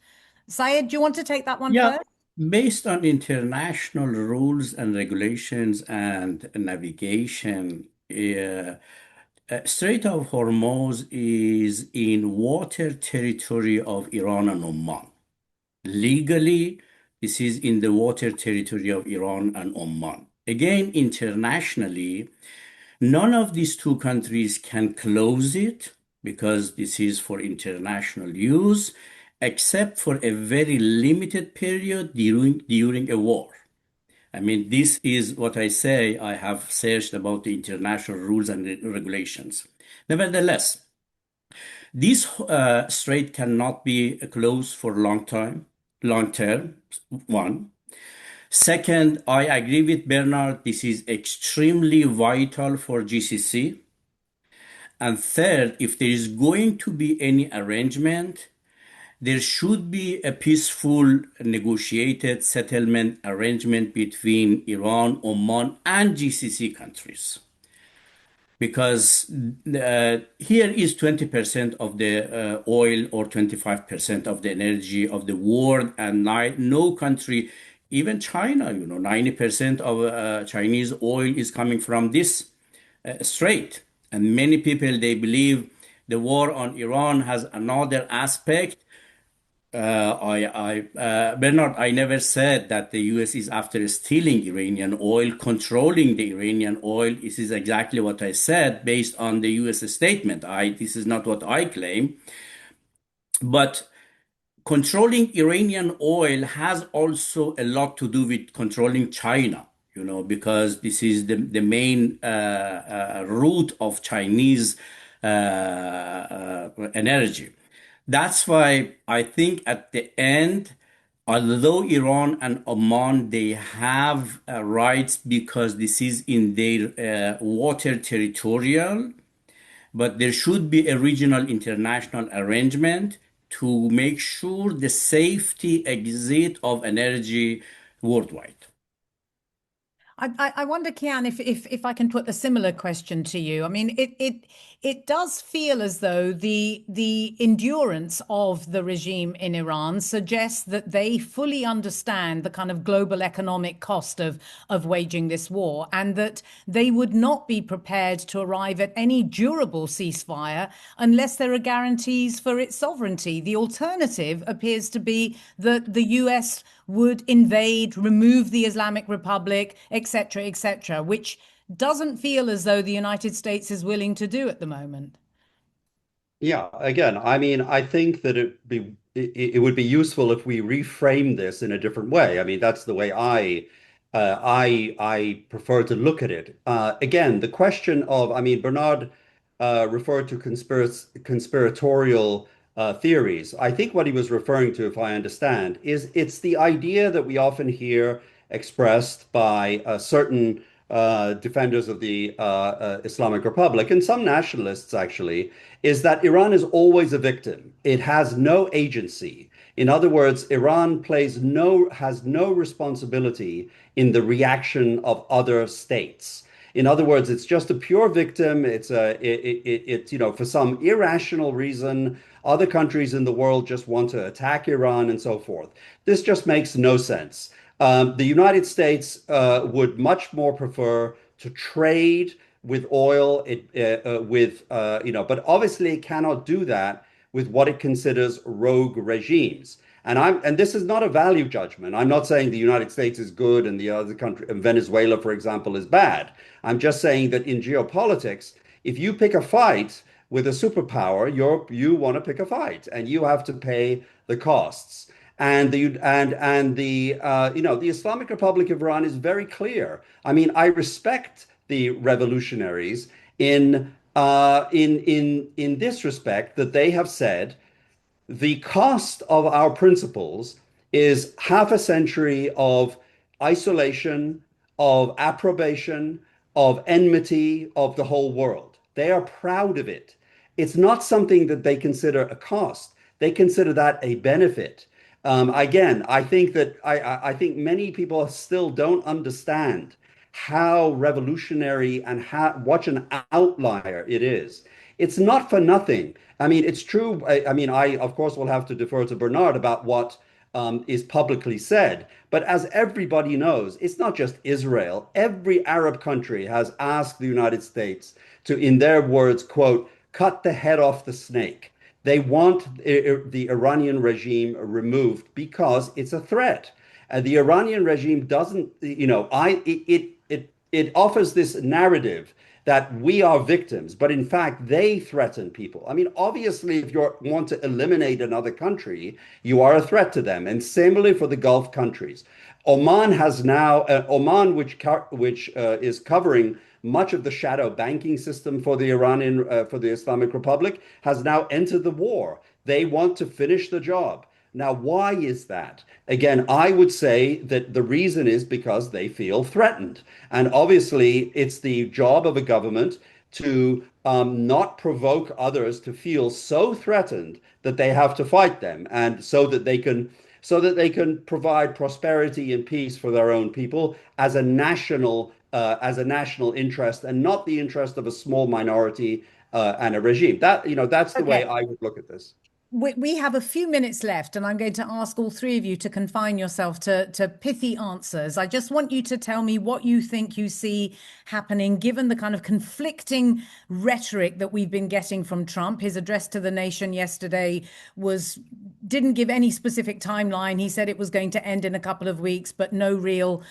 Syed, do you want to take that one Yeah, first? based on international rules and regulations and navigation, Strait of Hormuz is in water territory of Iran and Oman. Legally, this is in the water territory of Iran and Oman. Again, internationally, none of these two countries can close it because this is for international use, except for a very limited period during a war. I mean, this is what I say. I have searched about the international rules and regulations. Nevertheless, this strait cannot be closed for long term, one. Second, I agree with Bernard, this is extremely vital for GCC. And third, if there is going to be any arrangement, there should be a peaceful negotiated settlement arrangement between Iran, Oman, and GCC countries. Because here is 20% of the oil or 25% of the energy of the world, and no country, even China, 90% of Chinese oil is coming from this strait. And many people, they believe the war on Iran has another aspect. Bernard, I never said that the US is after stealing Iranian oil, controlling the Iranian oil. This is exactly what I said based on the US statement. This is not what I claim. But controlling Iranian oil has also a lot to do with controlling China, because this is the main route of Chinese energy. That's why I think at the end, although Iran and Oman, they have rights because this is in their water territorial, but there should be a regional international arrangement to make sure the safety exit of energy worldwide. I wonder, Kian, if I can put a similar question to you. I mean, it does feel as though the endurance of the regime in Iran suggests that they fully understand the kind of global economic cost of waging this war, and that they would not be prepared to arrive at any durable ceasefire unless there are guarantees for its sovereignty. The alternative appears to be that the US would invade, remove the Islamic Republic, etc., which doesn't feel as though the United States is willing to do at the moment. Yeah, again, I mean, I think that it would be useful if we reframe this in a different way. I mean, that's the way I prefer to look at it. Again, the question of, I mean, Bernard referred to conspiratorial theories. I think what he was referring to, if I understand, is it's the idea that we often hear expressed by certain defenders of the Islamic Republic and some nationalists actually, is that Iran is always a victim. It has no agency. In other words, Iran has no responsibility in the reaction of other states. In other words, it's just a pure victim. For some irrational reason, other countries in the world just want to attack Iran and so forth. This just makes no sense. The United States would much more prefer to trade with oil, but obviously it cannot do that with what it considers rogue regimes. And this is not a value judgment. I'm not saying the United States is good and the other country, Venezuela, for example, is bad. I'm just saying that in geopolitics, if you pick a fight with a superpower, you want to pick a fight, and you have to pay the costs. The Islamic Republic of Iran is very clear. I mean, I respect the revolutionaries in this respect, that they have said the cost of our principles is half a century of isolation, of approbation, of enmity of the whole world. They are proud of it. It's not something that they consider a cost. They consider that a benefit. Again, I think many people still don't understand how revolutionary and what an outlier it is. It's not for nothing. I mean, it's true. I mean, I of course will have to defer to Bernard about what is publicly said. But as everybody knows, it's not just Israel. Every Arab country has asked the United States to, in their words, quote, cut the head off the snake. They want the Iranian regime removed because it's a threat. The Iranian regime doesn't, it offers this narrative that we are victims, but in fact, they threaten people. I mean, obviously, if you want to eliminate another country, you are a threat to them. And similarly for the Gulf countries. Oman has now, Oman, which is covering much of the shadow banking system for the for the Islamic Republic, has now entered the war. They want to finish the job. Now, why is that? Again, I would say that the reason is because they feel threatened. And obviously, it's the job of a government to not provoke others to feel so threatened that they have to fight them, and so that they can provide prosperity and peace for their own people as a national interest, and not the interest of a small minority and a regime. That's the way Okay. I would look at this. We have a few minutes left, and I'm going to ask all three of you to confine yourself to pithy answers. I just want you to tell me what you think you see happening, given the kind of conflicting rhetoric that we've been getting from Trump. His address to the nation yesterday didn't give any specific timeline. He said it was going to end in a couple of weeks, but no real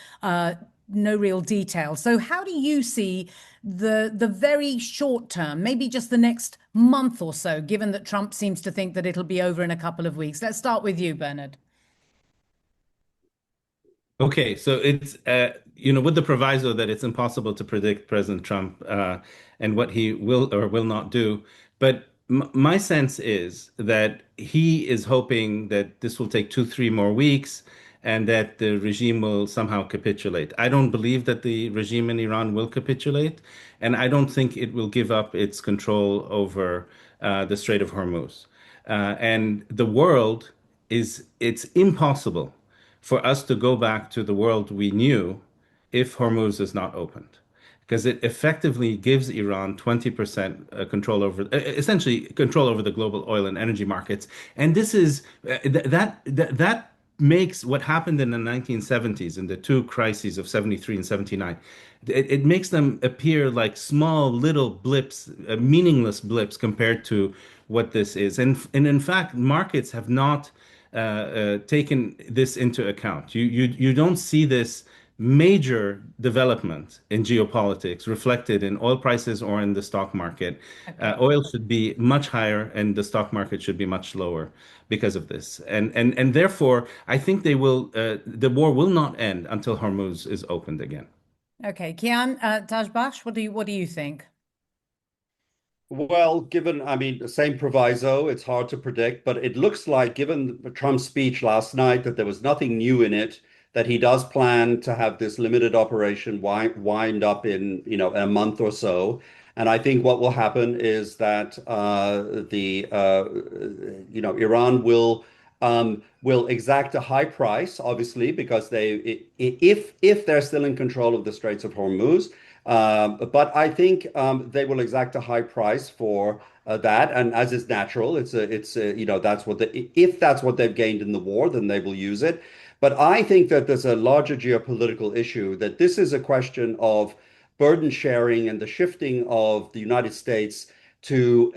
detail. So how do you see the very short term, maybe just the next month or so, given that Trump seems to think that it'll be over in a couple of weeks? Let's start with you, Bernard. Okay, so it's with the proviso that it's impossible to predict President Trump and what he will or will not do. But m my sense is that he is hoping that this will take 2, 3 more weeks and that the regime will somehow capitulate. I don't believe that the regime in Iran will capitulate, and I don't think it will give up its control over the Strait of Hormuz. And the world it's impossible for us to go back to the world we knew if Hormuz is not opened, because it effectively gives Iran 20% control over, essentially control over the global oil and energy markets. And this is that makes what happened in the 1970s in the two crises of 73 and 79. It makes them appear like small little blips, meaningless blips compared to what this is. And in fact, markets have not taken this into account. You don't see this major development in geopolitics reflected in oil prices or in the stock market. Okay. Oil should be much higher, and the stock market should be much lower because of this. And therefore, I think the war will not end until Hormuz is opened again. Okay, Kian, Tajbash, what do you think? Well, I mean, the same proviso, it's hard to predict, but it looks like, given Trump's speech last night, that there was nothing new in it, that he does plan to have this limited operation wind up in, a month or so. And I think what will happen is that Iran will exact a high price, obviously, because if they're still in control of the Straits of Hormuz. But I think they will exact a high price for that, and as is natural, if that's what they've gained in the war, then they will use it. But I think that there's a larger geopolitical issue, that this is a question of burden sharing and the shifting of the United States to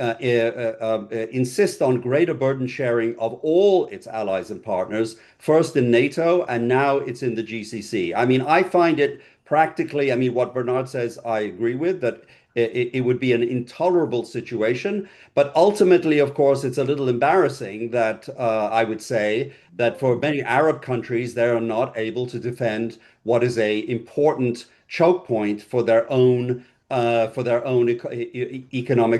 insist on greater burden sharing of all its allies and partners, first in NATO, and now it's in the GCC. I mean, I find it practically, I mean, what Bernard says, I agree with, that it would be an intolerable situation. But ultimately, of course, it's a little embarrassing that I would say that for many Arab countries, they are not able to defend what is a important choke point for their own economic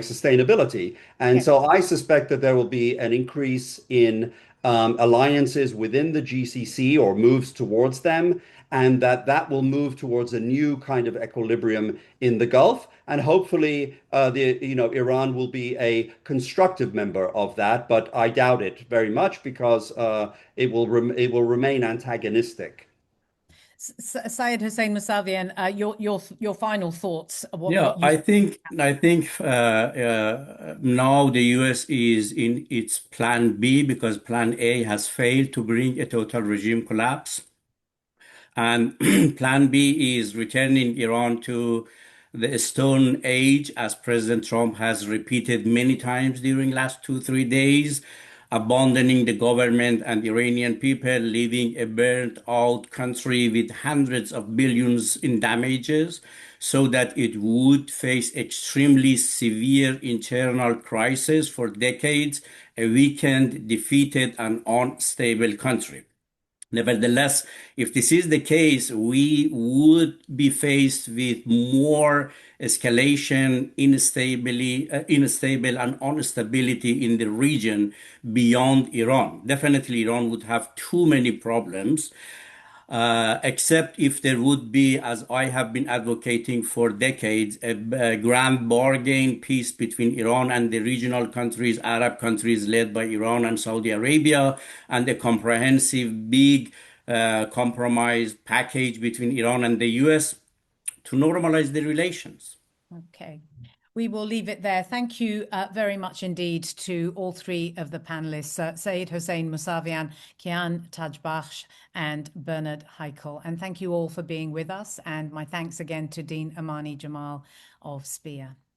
sustainability. And Yeah. so I suspect that there will be an increase in alliances within the GCC, or moves towards them, and that will move towards a new kind of equilibrium in the Gulf. And hopefully, Iran will be a constructive member of that, but I doubt it very much, because it will remain antagonistic. Syed Hussein Mousavian, your final thoughts, Yeah, what you I think? think I think now the US is in its plan B, because plan A has failed to bring a total regime collapse. And plan B is returning Iran to the Stone Age, as President Trump has repeated many times during last 2, 3 days. abandoning the government and Iranian people, leaving a burnt out country with hundreds of billions in damages, so that it would face extremely severe internal crisis for decades, a weakened, defeated, and unstable country. Nevertheless, if this is the case, we would be faced with more escalation, unstable and instability in the region beyond Iran. Definitely, Iran would have too many problems, except if there would be, as I have been advocating for decades, a grand bargain peace between Iran and the regional countries, Arab countries led by Iran and Saudi Arabia, and a comprehensive big compromise package between Iran and the US to normalize the relations. Okay. We will leave it there. Thank you very much indeed to all three of the panelists, Saeed Hossein Mousavian, Kian Tajbakhsh, and Bernard Heikel. And thank you all for being with us. And my thanks again to Dean Amani Jamal of SPEAR.